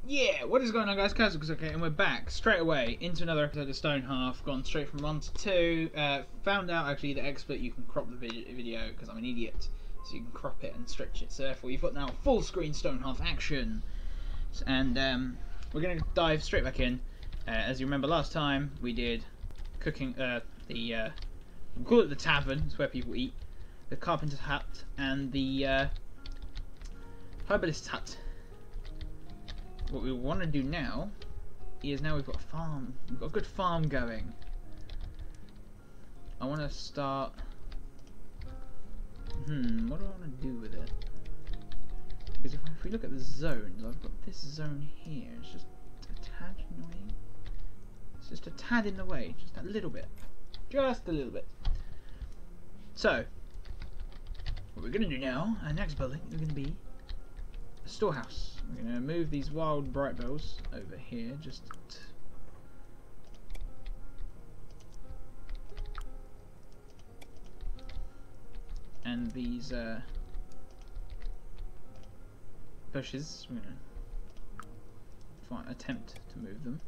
Yeah, what is going on, guys? Kazooks, okay, and we're back straight away into another episode of Stonehearth. Gone straight from 1 to 2. Found out actually that expert you can crop the video because I'm an idiot, so you can crop it and stretch it. So therefore, you've got now full screen Stonehearth action, and we're going to dive straight back in. As you remember, last time we did cooking. We call it the tavern. It's where people eat. The carpenter's hut and the herbalist's hut. What we want to do now is we've got a farm. We've got a good farm going. I want to start. What do I want to do with it? Because if we look at the zones, I've got this zone here. It's just a tad annoying. It's just a tad in the way, just a little bit, just a little bit. So, what we're going to do now, our next building is going to be a storehouse. We're going to move these wild bright bells over here, just and these bushes. We're going to attempt to move them.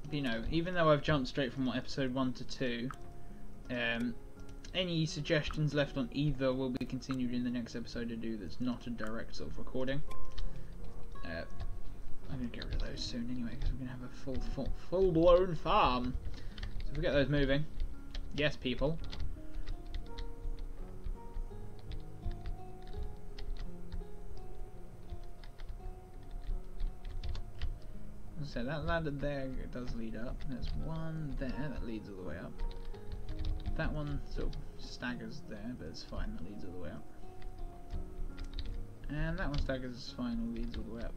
You know, even though I've jumped straight from episode 1 to 2, any suggestions left on either will be continued in the next episode to do that's not a direct sort of recording. I'm going to get rid of those soon anyway, because we're going to have a full-blown farm. So if we get those moving. Yes, people. So that ladder there does lead up. There's one there that leads all the way up. That one sort of staggers there, but it's fine, that leads all the way up. And that one staggers fine, and leads all the way up.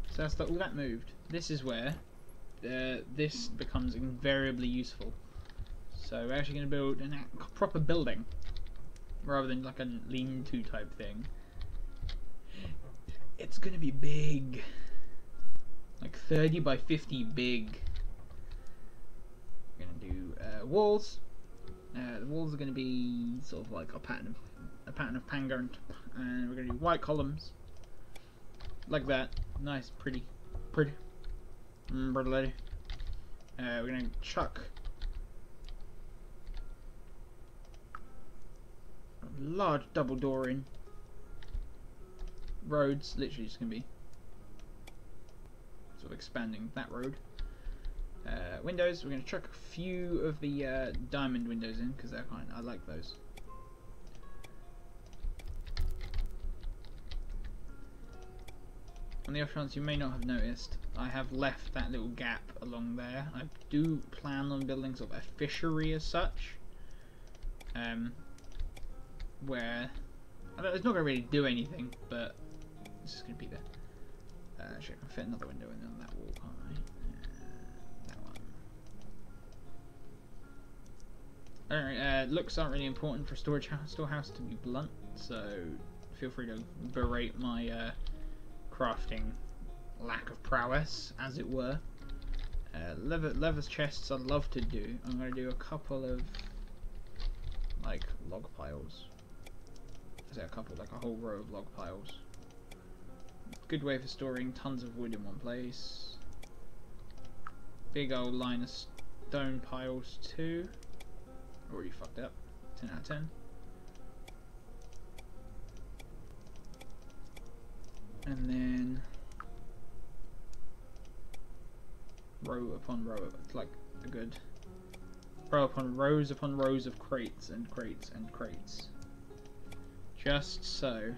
So that's all that moved. This is where this becomes invariably useful. So we're actually going to build a proper building, rather than like a lean-to type thing. It's going to be big. Like 30 by 50 big. We're going to do walls. The walls are going to be sort of like a pattern of Pangard, and we're going to do white columns. Like that. Nice, pretty. Brother lady. We're going to chuck a large double door in. Roads, literally just going to be sort of expanding that road. Windows, we're going to chuck a few of the diamond windows in because they're fine. I like those. On the off chance you may not have noticed, I have left that little gap along there. I do plan on building sort of a fishery as such, where it's not going to really do anything, but it's just going to be there. Actually, I can fit another window in on that wall, can't I? That one. Alright, looks aren't really important for a storehouse, to be blunt, so feel free to berate my crafting lack of prowess, as it were. Leather chests I'd love to do. I'm going to do a couple of like log piles. I say a couple, like a whole row of log piles. Good way for storing tons of wood in one place. Big old line of stone piles too. Already fucked up. 10 out of 10. And then row upon row. It's like a good row upon rows of crates and crates and crates. Just so.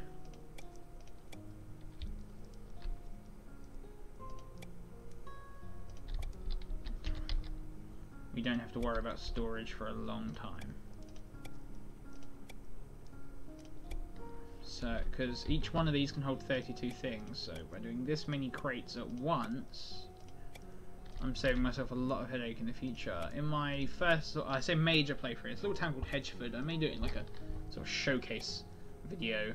We don't have to worry about storage for a long time. So, because each one of these can hold 32 things, so by doing this many crates at once, I'm saving myself a lot of headache in the future. In my first, I say major playthrough, it's a little town called Hedgeford. I may do it in like a sort of showcase video.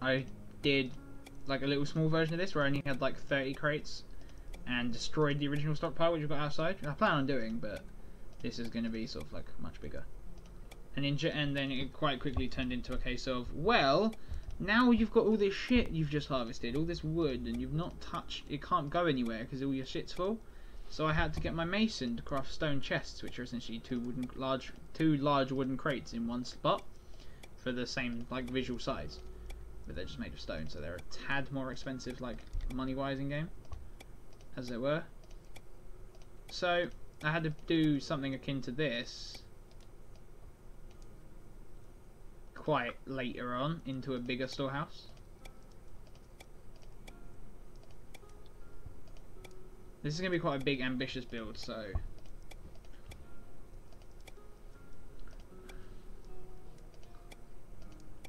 I did like a little small version of this where I only had like 30 crates, and destroyed the original stockpile which we've got outside. I plan on doing, but this is going to be sort of like much bigger. And then it quite quickly turned into a case of, well, now you've got all this shit you've just harvested, all this wood, and you've not touched, it can't go anywhere because all your shit's full. So I had to get my mason to craft stone chests, which are essentially two large wooden crates in one spot for the same like visual size, but they're just made of stone, so they're a tad more expensive, like money-wise in game, as it were. So I had to do something akin to this quite later on into a bigger storehouse. This is going to be quite a big, ambitious build, so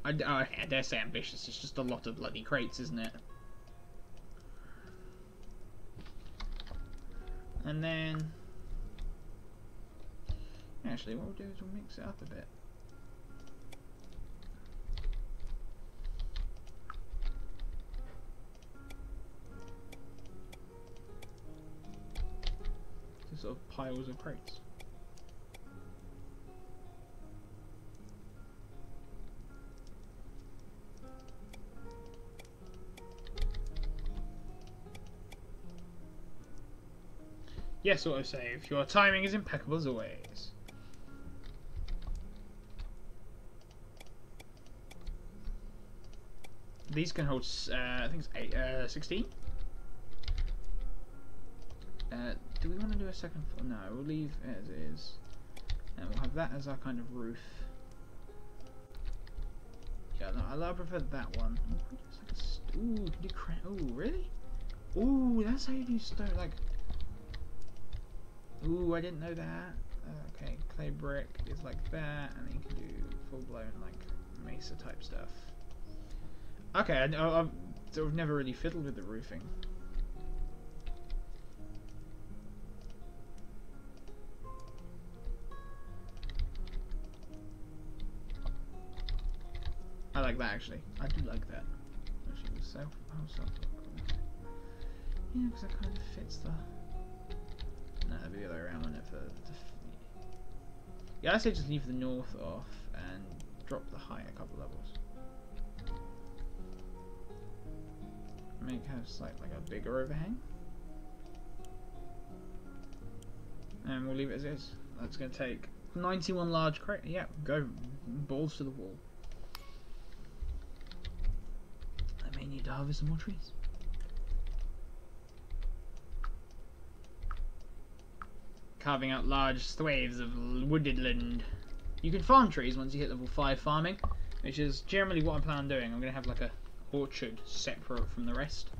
I dare say ambitious. It's just a lot of bloody crates, isn't it? And then, actually, what we'll do is we'll mix it up a bit. Sort of piles of crates. Yes, autosave. Your timing is impeccable as always. These can hold, I think it's 16. Do we want to do a second floor? No, we'll leave it as it is. And we'll have that as our kind of roof. Yeah, no, I prefer that one. Ooh, ooh, really? Ooh, that's how you do stone, like... Ooh, I didn't know that. Okay, clay brick is like that, and then you can do full-blown, like, mesa type stuff. Okay, I've sort of never really fiddled with the roofing. I like that, actually. I do like that. Actually, self. Yeah, because that kind of fits the... No, that'd be the other way around, wouldn't it? Yeah, I'd say just leave the north off and drop the height a couple levels. Make house like a bigger overhang. And we'll leave it as is. That's going to take 91 large crate. Yeah, go balls to the wall. I may need to harvest some more trees. Carving out large swathes of wooded land. You can farm trees once you hit level 5 farming, which is generally what I plan on doing. I'm going to have like a orchard separate from the rest.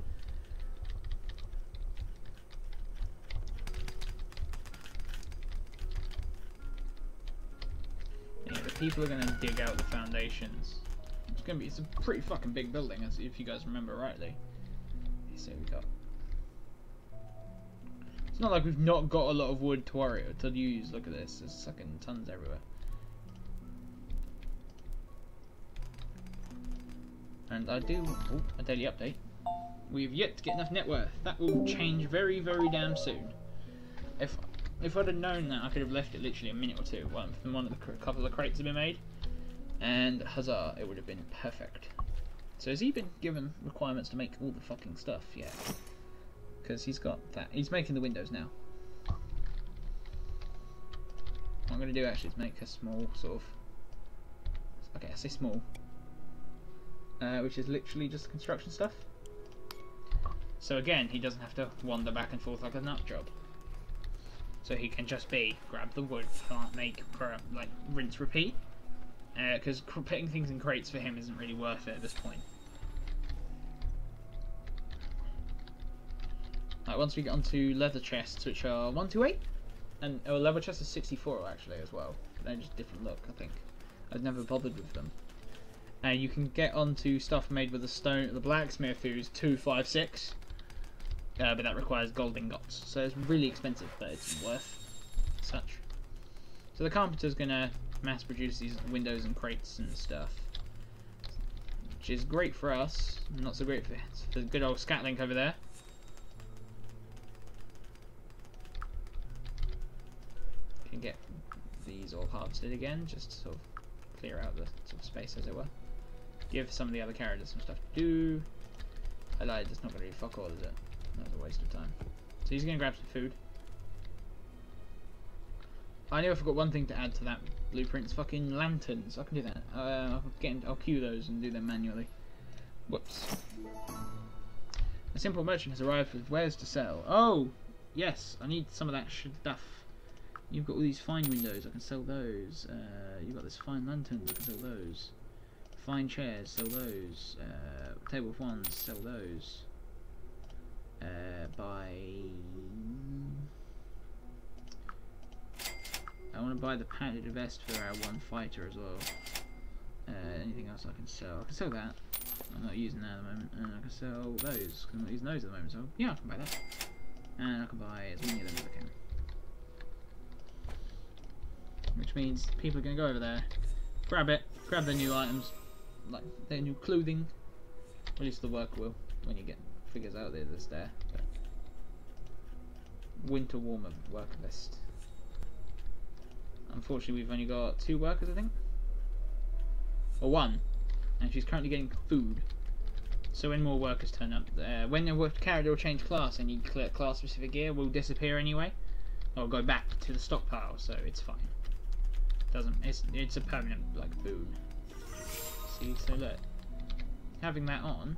Yeah, the people are going to dig out the foundations. It's a pretty fucking big building, as if you guys remember rightly. So we got. It's not like we've not got a lot of wood to use. Look at this. There's fucking tons everywhere. And I do a daily update. We've yet to get enough net worth. That will change very, very damn soon. If I'd have known that, I could have left it literally a minute or two. One of the couple of crates have been made, and huzzah, it would have been perfect. So has he been given requirements to make all the fucking stuff? Yeah. Because he's got that. He's making the windows now. What I'm going to do actually is make a small sort of... Okay, I say small. Which is literally just construction stuff. So again, he doesn't have to wander back and forth like a nut job. So he can just grab the wood, make, like, rinse, repeat. Because putting things in crates for him isn't really worth it at this point. Like, once we get onto leather chests, which are 128, and leather chests are 64 actually as well. They're just different look, I think. I've never bothered with them. You can get onto stuff made with the blacksmith, who's 256, but that requires gold ingots, so it's really expensive, but it's worth such. So the carpenter's gonna mass produce these windows and crates and stuff, which is great for us, not so great for the good old Scatlink over there. get these all harvested again, just to sort of clear out the sort of space, as it were. Give some of the other characters some stuff to do. I lied, it's not going to be fuck all, is it? That was a waste of time. So he's going to grab some food. I knew I forgot one thing to add to that blueprint. It's fucking lanterns. I can do that. I'll queue those and do them manually. Whoops. A simple merchant has arrived with wares to sell. Oh! Yes, I need some of that stuff. You've got all these fine windows, I can sell those. You've got this fine lanterns, I can sell those. Fine chairs, sell those. Table of wands, sell those. I want to buy the padded vest for our one fighter as well. Anything else I can sell? I can sell that. I'm not using that at the moment. And I can sell those, because I'm not using those at the moment, so yeah, I can buy that. And I can buy as many of them as I can. Which means people are going to go over there, grab it, grab their new items, like their new clothing. At least the worker will, when you get figures out there that's there. But winter warmer worker vest. Unfortunately, we've only got 2 workers, I think. Or 1. And she's currently getting food. So when more workers turn up, when the character will change class and you collect class specific gear, will disappear anyway. Or go back to the stockpile, so it's fine. It's a permanent like boon. See, so look, having that on.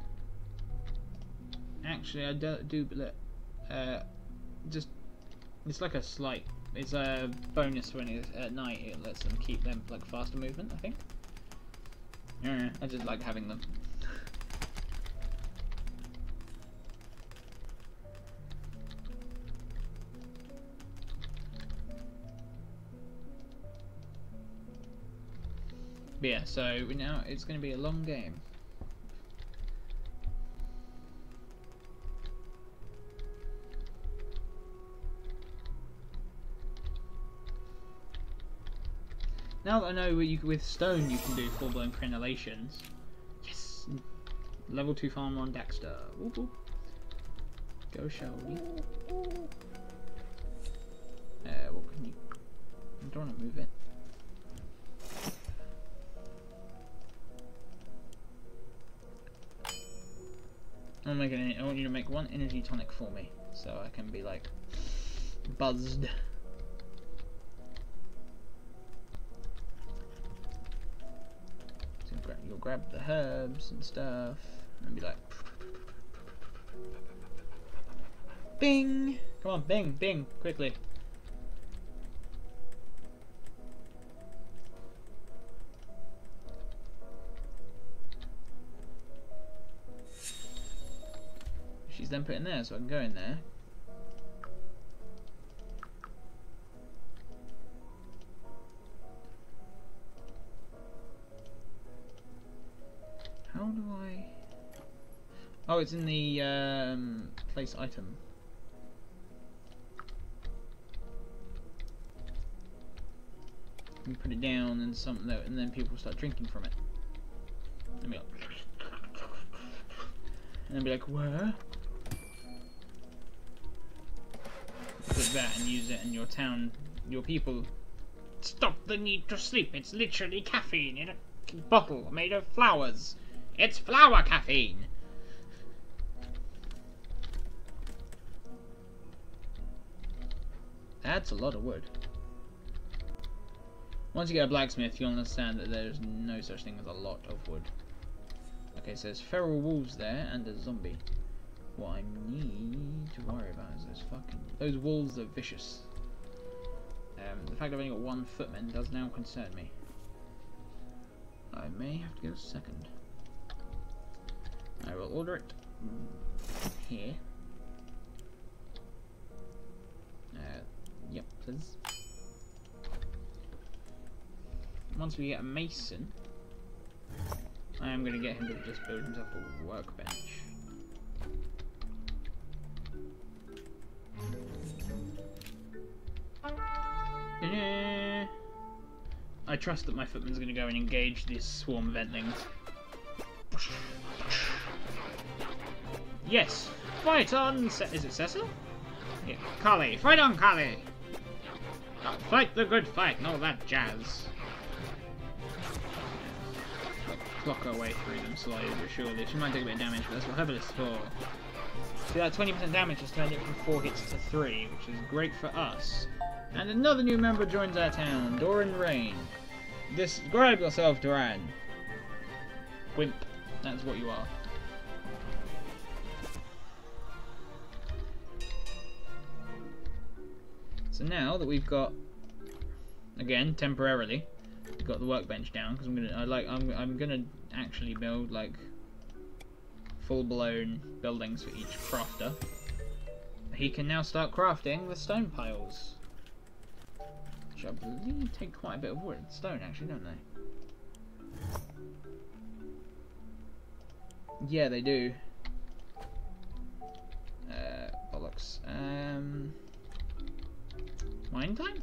Actually, I do look. Just it's like a slight. It's a bonus when it's at night. It lets them keep them like faster movement, I think. Yeah, I just like having them. But yeah, so now it's going to be a long game. Now that I know with stone you can do full-blown crenellations. Yes! Level 2 farmer on Dexter. Woo-hoo. Go, shall we? What can you... I don't want to move it. I want you to make 1 energy tonic for me, so I can be like buzzed. So you'll grab the herbs and stuff, and be like, bing! Come on, bing, bing, quickly. She's then put in there, so I can go in there. How do I... Oh, it's in the place item. You put it down and and then people start drinking from it. And be like, and then be like, where? Put that and use it in your town, your people. Stop the need to sleep. It's literally caffeine in a bottle made of flowers. It's flower caffeine. That's a lot of wood. Once you get a blacksmith, you'll understand that there's no such thing as a lot of wood. Okay, so there's feral wolves there and a zombie. What I need to worry about is those wolves are vicious. The fact I've only got 1 footman does now concern me. I may have to get a second. I will order it here. Yep, please. Once we get a mason, I am going to get him to just build himself a workbench. I trust that my footman's going to go and engage this swarm of entlings. Yes! Fight on! Is it Cecil? Yeah. Carly! Fight on, Carly! Oh, fight the good fight and all that jazz. Like, clock our way through them slowly but surely. She might take a bit of damage, but that's what Herbalist is for. See, that 20% damage has turned it from 4 hits to 3, which is great for us. And another new member joins our town, Doran Rain. Describe yourself, Doran. Wimp. That's what you are. So now that we've got, again, temporarily, we've got the workbench down, because I'm gonna actually build like full-blown buildings for each crafter. He can now start crafting the stone piles, which I believe take quite a bit of wood. Stone, actually, don't they? Yeah, they do. Bollocks. Mine time?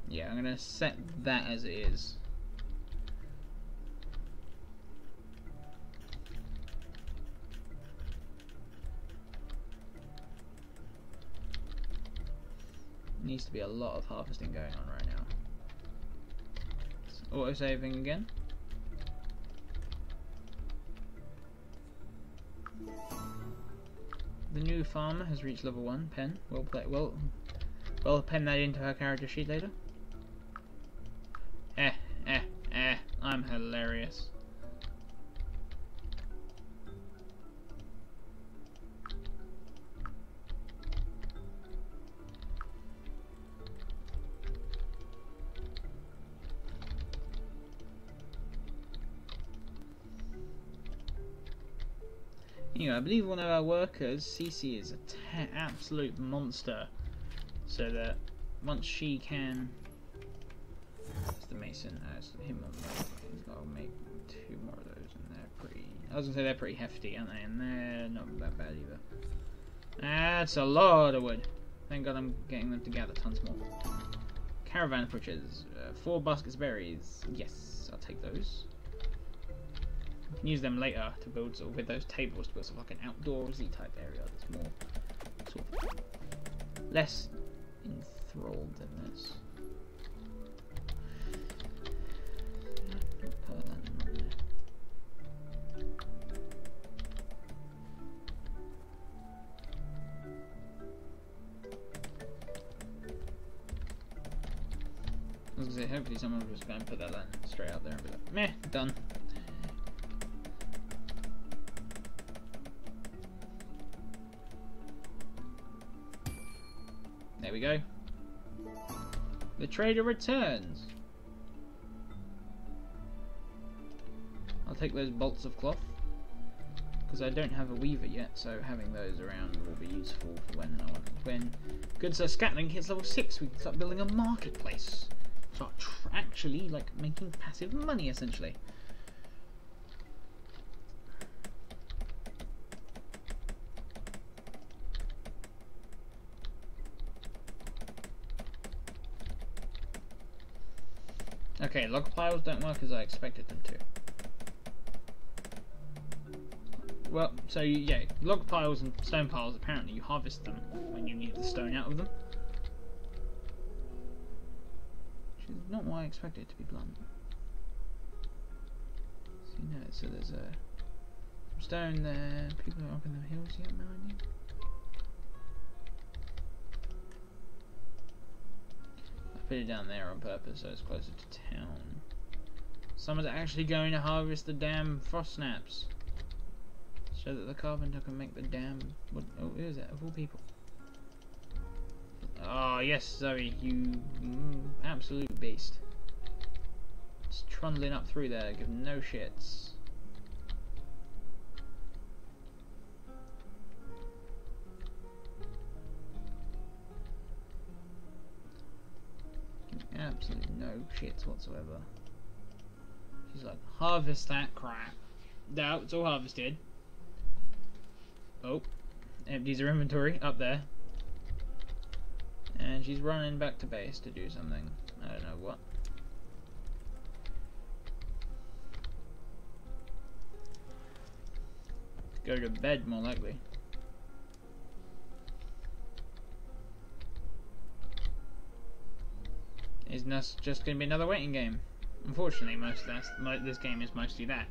Yeah, I'm gonna set that as it is. Needs to be a lot of harvesting going on right now. Auto saving again. The new farmer has reached level 1. Pen. We'll pen that into her character sheet later. I'm hilarious. Anyway, I believe one of our workers, Cece, is an absolute monster. So that once she can... It's the mason, it's him on there. He's got to make 2 more of those, and they're pretty... I was going to say they're pretty hefty, aren't they? And they're not that bad either. That's a lot of wood. Thank God I'm getting them to gather tons more. Caravan approaches. 4 baskets of berries. Yes, I'll take those. You can use them later to build sort of with those tables to build sort of like an outdoorsy type area that's more sort of less enthralled than this. I was gonna say, hopefully someone was going to put that land straight out there and be like, meh, done. There we go. The trader returns. I'll take those bolts of cloth because I don't have a weaver yet, so having those around will be useful for when good Sir Scatling hits level 6. We can start building a marketplace. Start actually like making passive money essentially. Okay, log piles don't work as I expected them to. Well, so yeah, log piles and stone piles, apparently you harvest them when you need the stone out of them. Which is not what I expected, to be blunt. So, no, so there's some stone there, people are up in the hills yet, behind you. Put it down there on purpose so it's closer to town. Someone's actually going to harvest the damn frost snaps so that the carpenter can make the damn... What, oh, who is that? Of all people. Oh, yes, Zoe, you absolute beast. Just trundling up through there, give no shits. Absolutely no shits whatsoever. She's like, harvest that crap. No, it's all harvested. Oh, empties her inventory up there. And she's running back to base to do something. I don't know what. Go to bed, more likely. It's just going to be another waiting game. Unfortunately, this game is mostly that.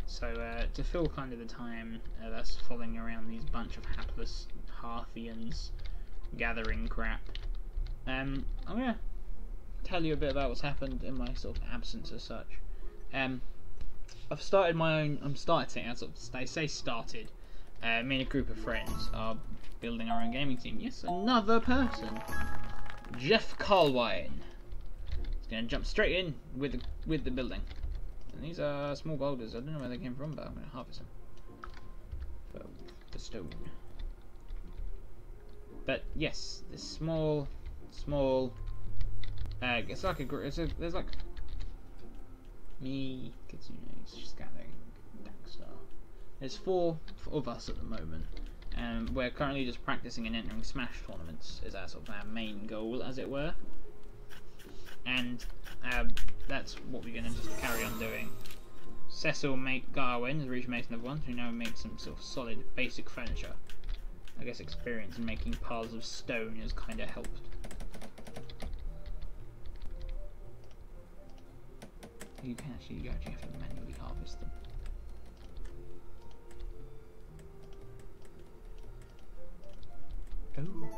So to fill kind of the time that's following around these bunch of hapless Hearthians gathering crap, I'm going to tell you a bit about what's happened in my sort of absence as such. I've started my own. I say started. Me and a group of friends are building our own gaming team. Yes, another person, Jeff Carlwine. He's gonna jump straight in with the building. And these are small boulders. I don't know where they came from, but I'm gonna harvest them for the stone. But yes, this small. It's like there's like me, Kitsune, Scanning, Daxter. There's 4 of us at the moment, and we're currently just practicing and entering Smash tournaments is our sort of our main goal, as it were. And that's what we're going to just carry on doing. Cecil Garwin has reached Mason of 1, who now makes some sort of solid basic furniture. I guess experience in making piles of stone has kind of helped. You actually have to manually harvest them. Oh.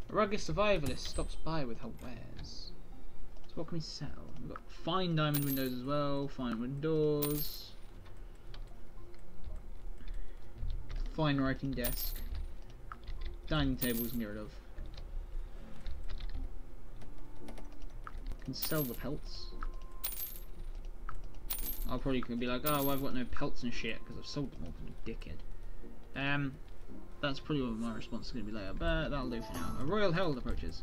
A rugged survivalist stops by with her wares. So what can we sell? We've got fine diamond windows as well, fine windows, fine writing desk, dining tables can get rid of. Can sell the pelts. I'll probably be like, oh, well, I've got no pelts and shit because I've sold them all to a dickhead. That's probably what my response is going to be later, but that'll do for now. A royal herald approaches.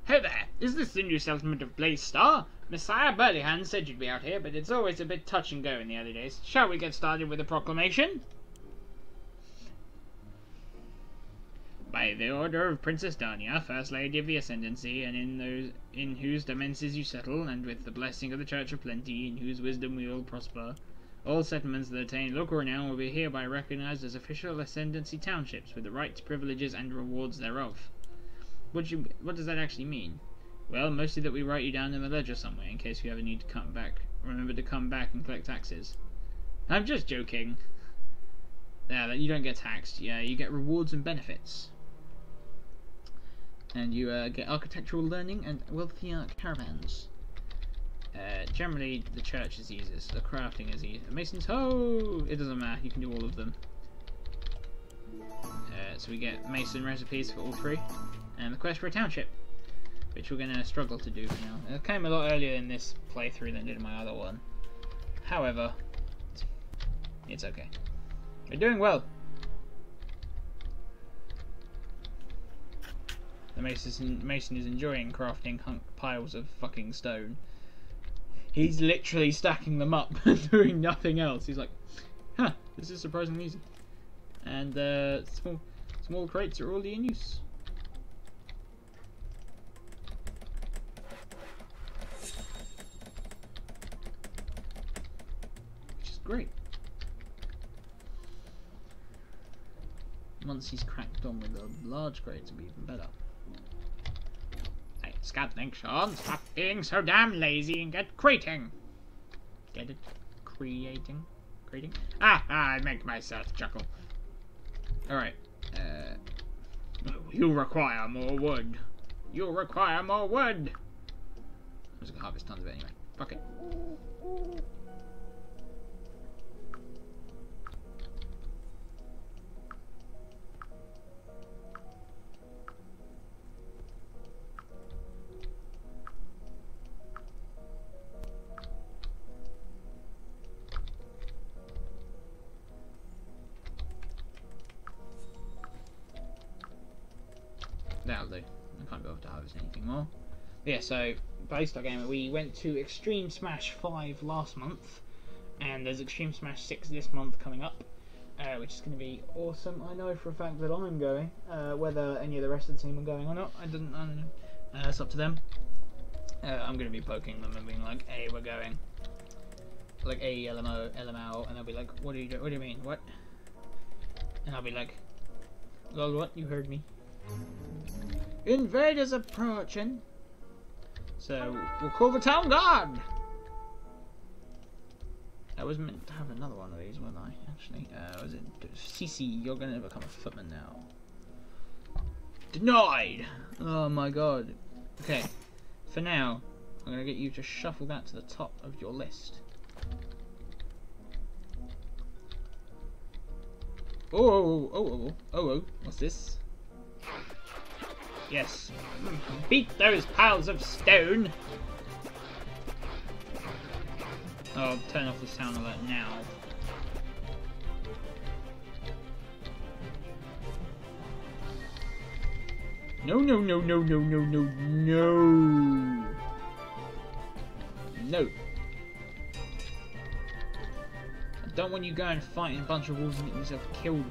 Hey there, is this the new settlement of Blaze Star? Messiah Burlyhan said you'd be out here, but it's always a bit touch and go in the early days. Shall we get started with the proclamation? By the order of Princess Dania, First Lady of the Ascendancy, and in whose dimensions you settle, and with the blessing of the Church of Plenty, in whose wisdom we all prosper, all settlements that attain local renown will be hereby recognized as official Ascendancy townships, with the rights, privileges, and rewards thereof. What does that actually mean? Well, mostly that we write you down in the ledger somewhere, in case you ever need to come back. Remember to come back and collect taxes. I'm just joking. Yeah, you don't get taxed. Yeah, you get rewards and benefits. And you get architectural learning and wealthier caravans. Generally, the church is easiest. The crafting is easy. Mason's Ho! It doesn't matter. You can do all of them. So we get mason recipes for all 3. And the quest for a township, which we're going to struggle to do for now. It came a lot earlier in this playthrough than it did in my other one. However, it's okay. We're doing well. The Mason is enjoying crafting piles of fucking stone. He's literally stacking them up and doing nothing else. He's like, huh, this is surprisingly easy. And small crates are already in use. Which is great. Once he's cracked on with the large crates, it'll be even better. Scatling, Sean, stop being so damn lazy and get crating. Get it? Creating? Crating? I make myself chuckle. Alright. You require more wood. You require more wood. I'm just gonna harvest tons of it anyway. Fuck it. That'll do. I can't be able to harvest anything more. But yeah, so Playstar Gamer, we went to Extreme Smash 5 last month, and there's Extreme Smash 6 this month coming up, which is going to be awesome. I know for a fact that I'm going. Whether any of the rest of the team are going or not, I don't know. It's up to them. I'm going to be poking them and being like, hey, we're going. like ALMO, LML, and they'll be like, what do you do? What do you mean? What? And I'll be like, lol, what? You heard me. Invaders approaching. So we'll call the town guard. I was meant to have another one of these, wasn't I? Actually, was it CC? You're gonna become a footman now. Denied. Oh my god. Okay. For now, I'm gonna get you to shuffle that to the top of your list. Oh, what's this? Yes. Beat those piles of stone! I'll turn off the sound alert now. No. No. I don't want you going and fighting a bunch of wolves and getting yourself killed.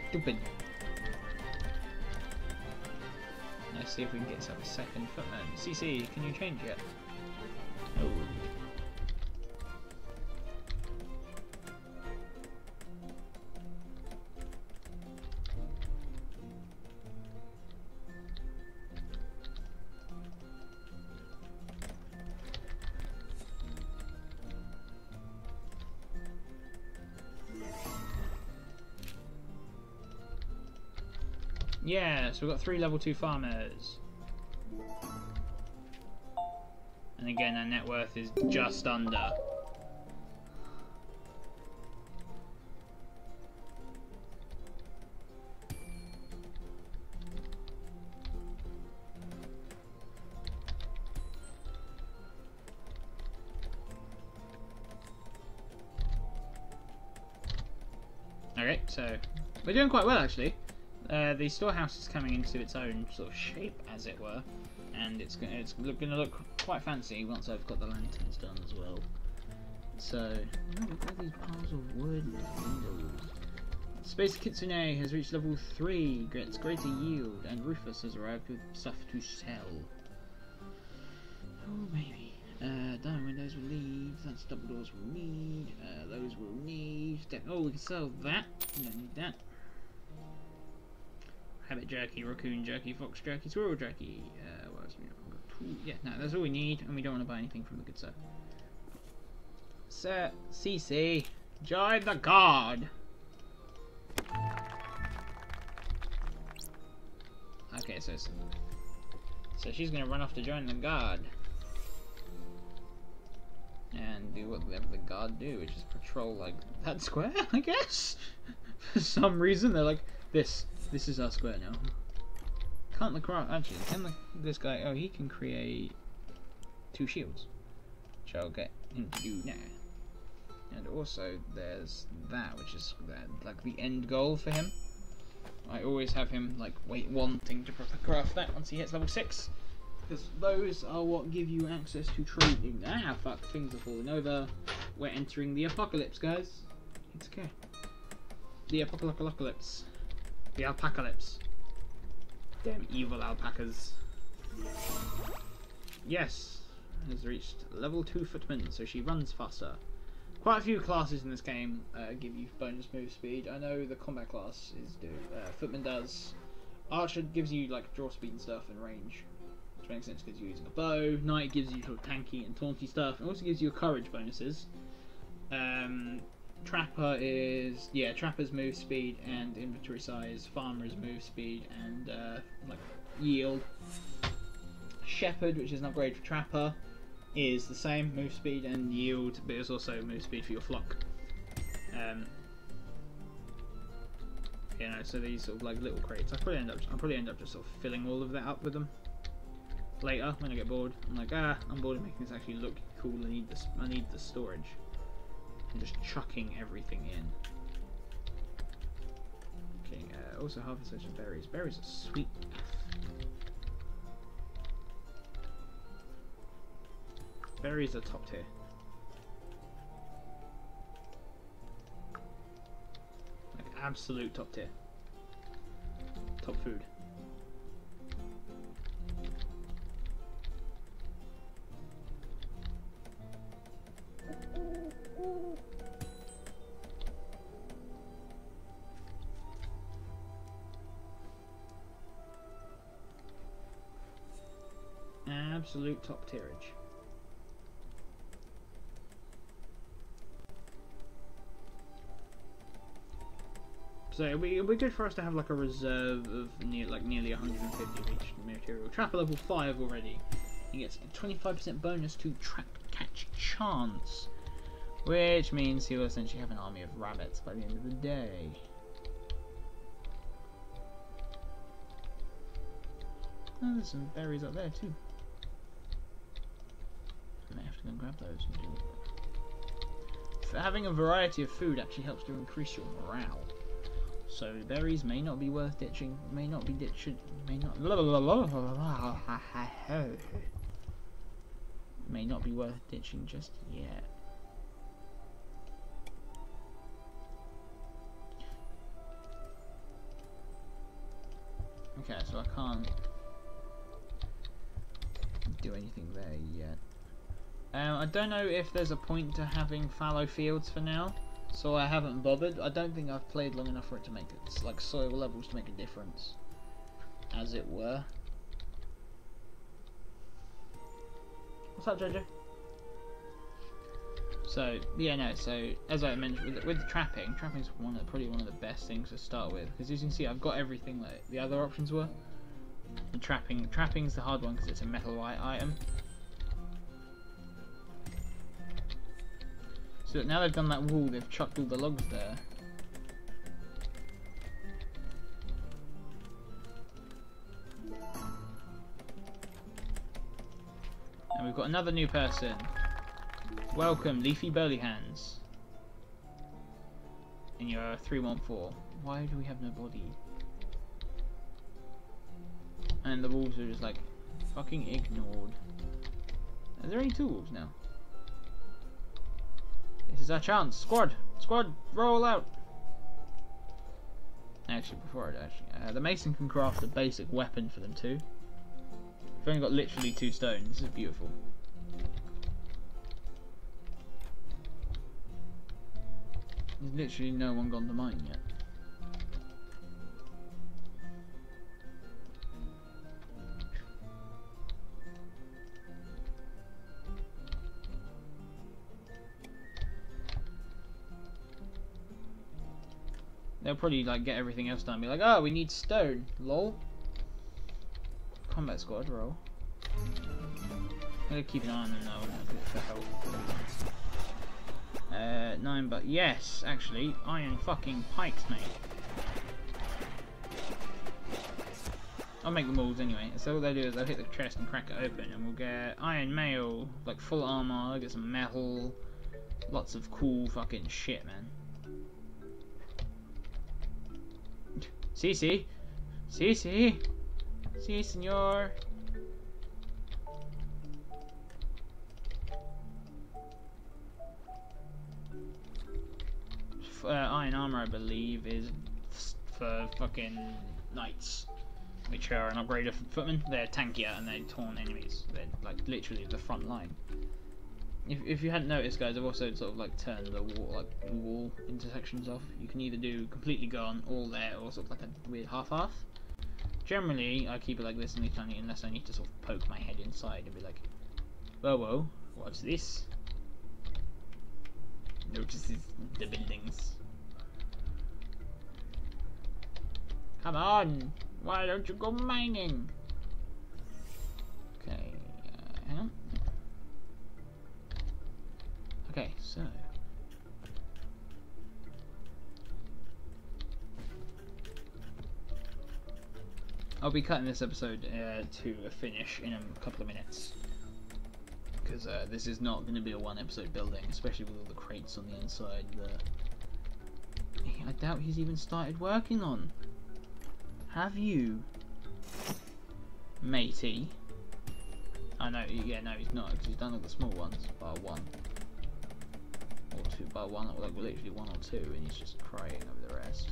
Stupid. Let's see if we can get yourself a second footman. CC, can you change yet? No. Yeah, so we've got 3 level 2 farmers. And again, our net worth is just under. Okay, so we're doing quite well actually. The storehouse is coming into its own sort of shape, as it were, and it's going to look quite fancy once I've got the lanterns done as well. So, look at these piles of wood. Space Kitsune has reached level 3, gets greater yield, and Rufus has arrived with stuff to sell. Oh, maybe. Diamond windows will leave, that's double doors will need, those will need. Oh, we can sell that. We don't need that. Rabbit jerky, raccoon jerky, fox jerky, squirrel jerky. What else? Yeah, no, that's all we need, and we don't want to buy anything from the good sir. Sir, CC, join the guard. Okay, so she's gonna run off to join the guard and do whatever the guard do, which is patrol like that square, I guess. For some reason, they're like this. This is our square now. Can't the craft actually? Can this guy? Oh, he can create 2 shields, which I'll get him to do now. And also, there's that, which is like the end goal for him. I always have him like wanting to craft that once he hits level 6, because those are what give you access to trading. Ah, fuck! Things are falling over. We're entering the apocalypse, guys. It's okay. The apocalypse. The alpacalypse. Damn evil alpacas. Yes, has reached level 2 footman, so she runs faster. Quite a few classes in this game give you bonus move speed. I know the combat classes do. Footman does. Archer gives you like draw speed and stuff and range, which makes sense because you're using a bow. Knight gives you sort of tanky and taunty stuff, and also gives you courage bonuses. Trapper is, yeah, Trapper's move speed and inventory size. Farmer's move speed and like yield. Shepherd, which is an upgrade for Trapper, is the same move speed and yield, but it's also move speed for your flock. You know, so these sort of like little crates. I'll probably end up just sort of filling all of that up with them later when I get bored. I'm like, I'm bored of making this actually look cool. I need this. I need the storage. I'm just chucking everything in. Okay, also harvest such as berries. Berries are sweet. Berries are top tier. Like absolute top tier. Top food. Absolute top tierage. So it'll be good for us to have like a reserve of nearly 150 of each material. Trapper level 5 already. He gets a 25% bonus to trap catch chance, which means he'll essentially have an army of rabbits by the end of the day. Oh, there's some berries up there too. I may have to go and grab those and do it. Having a variety of food actually helps to increase your morale. So berries may not be worth ditching, may not be worth ditching just yet. Okay, so I can't do anything there yet. I don't know if there's a point to having fallow fields for now, so I haven't bothered. I don't think I've played long enough for it to make it, like, soil levels to make a difference, as it were. What's up, Jojo? So yeah, no. So as I mentioned, with the trapping, trapping's probably one of the best things to start with, because as you can see, I've got everything that the other options were. The trapping's the hard one because it's a metal item. So now they've done that wall, they've chucked all the logs there. And we've got another new person. Welcome, Leafy Burly Hands. And you're 314. Why do we have no body? And the wolves are just like fucking ignored. Are there any two wolves now? This is our chance. Squad! Squad! Roll out! Actually, before the Mason can craft a basic weapon for them too. We've only got literally 2 stone. This is beautiful. There's literally no one gone to mine yet. They'll probably like get everything else done and be like, oh, we need stone, lol. Combat squad roll. I'm gonna keep an eye on them now for help. 9, but yes, actually, iron fucking pikes, mate. I'll make the molds anyway. So all they do is they'll hit the chest and crack it open, and we'll get iron mail, like full armor, get some metal, lots of cool fucking shit, man. Si, senor. Iron armor, I believe, is for fucking knights, which are an upgrade of footmen. They're tankier and they taunt enemies. They're like literally the front line. If you hadn't noticed, guys, I've also sort of like turned the wall intersections off. You can either do completely gone, all there, or sort of like a weird half-half. Generally, I keep it like this unless I need to sort of poke my head inside and be like, whoa, what's this? Notices the buildings. Come on! Why don't you go mining? Okay, hang on. Okay, so I'll be cutting this episode to a finish in a couple of minutes, because this is not going to be a 1-episode building, especially with all the crates on the inside that I doubt he's even started working on. Have you, matey? Oh no, yeah, no, he's not, because he's done all the small ones, bar 1 or 2, bar 1, or like literally 1 or 2, and he's just crying over the rest.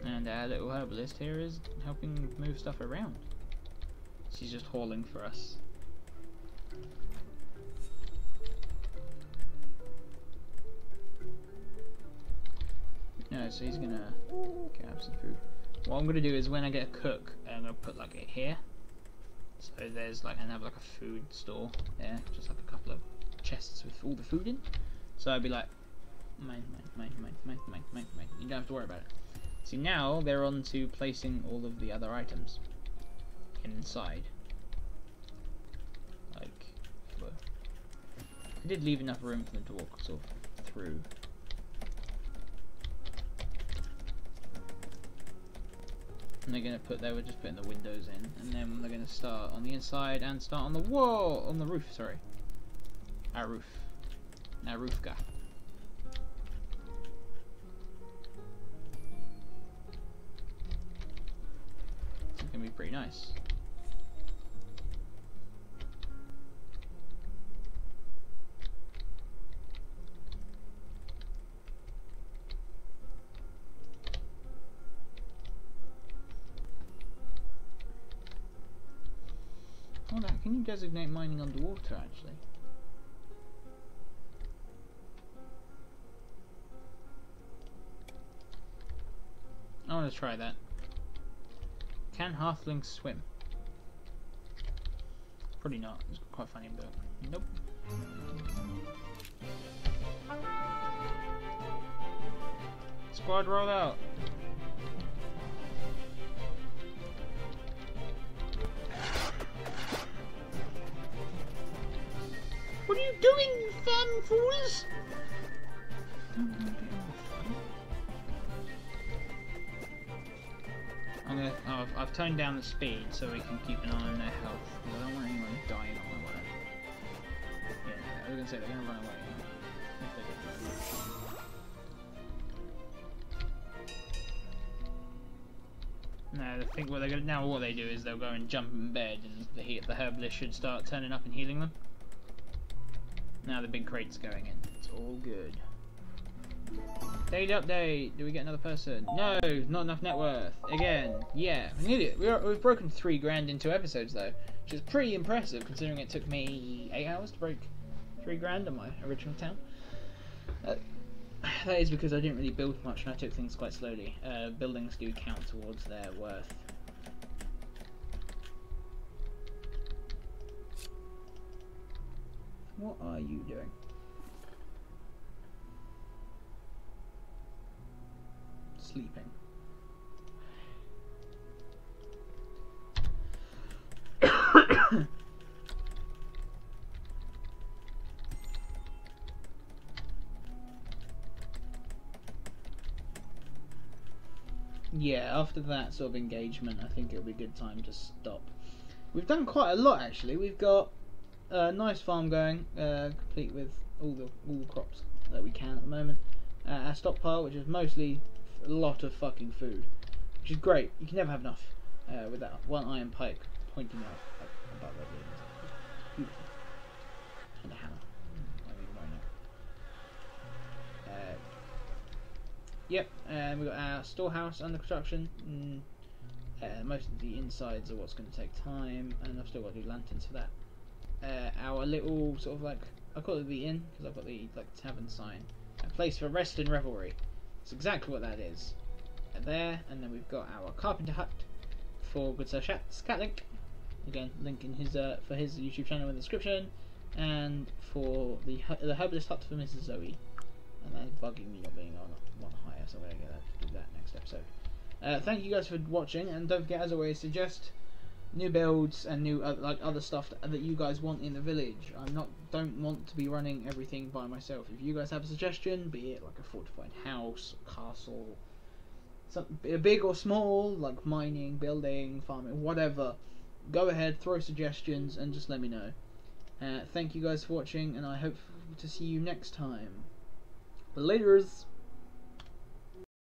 And our little herbalist here is helping move stuff around. She's just hauling for us. No, so he's gonna have some food. What I'm gonna do is when I get a cook, I'm gonna put like it here. So there's like, and have like a food store there, just like a couple of chests with all the food in. So I'd be like, mine. You don't have to worry about it. See, now they're on to placing all of the other items inside. Like, I did leave enough room for them to walk sort of through. And they're gonna they were just putting the windows in, and then they're gonna start on the inside and start on the wall, on the roof. Sorry, our roof. Now roofka. It's gonna be pretty nice. Hold on, can you designate mining underwater actually? I want to try that. Can halflings swim? Probably not. It's quite funny, but nope. Squad roll out. What are you doing, you fun fools? I've toned down the speed so we can keep an eye on their health. Because I don't want anyone dying on my way. Yeah, I was gonna say they're gonna run away. No, I think what they're gonna now what they do is they'll go and jump in bed, and the herbalist should start turning up and healing them. Now the big crate's going in. It's all good. Daily update. Do we get another person? No, not enough net worth. Again. Yeah, we need it. We've broken 3 grand in 2 episodes though, which is pretty impressive considering it took me 8 hours to break 3 grand on my original town. That is because I didn't really build much and I took things quite slowly. Buildings do count towards their worth. What are you doing? Sleeping. Yeah, after that sort of engagement, I think it'll be a good time to stop. We've done quite a lot actually. We've got a nice farm going, complete with all the crops that we can at the moment. Our stockpile, which is mostly a lot of fucking food, which is great. You can never have enough with that one iron pike pointing out above everything. Beautiful. And a hammer. I mean, right now. Yep, and we've got our storehouse under construction. Most of the insides are what's going to take time, and I've still got to do lanterns for that. Our little sort of like, I call it the inn because I've got the like tavern sign, a place for rest and revelry. It's exactly what that is. There, and then we've got our carpenter hut for good Sir Scatlink. Again, link in his for his YouTube channel in the description, and for the herbalist hut for Mrs. Zoe. And that's bugging me not being on one higher, so I'm gonna do that next episode. Thank you guys for watching, and don't forget, as always, suggest new builds and new like other stuff that you guys want in the village. Don't want to be running everything by myself. If you guys have a suggestion, be it like a fortified house, castle, something big or small, like mining, building, farming, whatever, go ahead, throw suggestions, and just let me know. Thank you guys for watching, and I hope to see you next time. Laters.